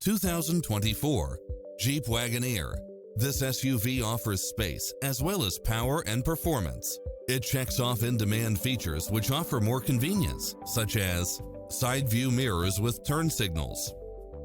2024 Jeep Wagoneer. This SUV offers space as well as power and performance. It checks off in-demand features which offer more convenience, such as side view mirrors with turn signals,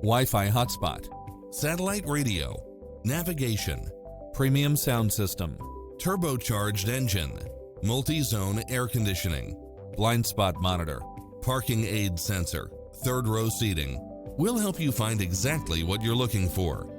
Wi-Fi hotspot, satellite radio, navigation, premium sound system, turbocharged engine, multi-zone air conditioning, blind spot monitor, parking aid sensor, third row seating. We'll help you find exactly what you're looking for.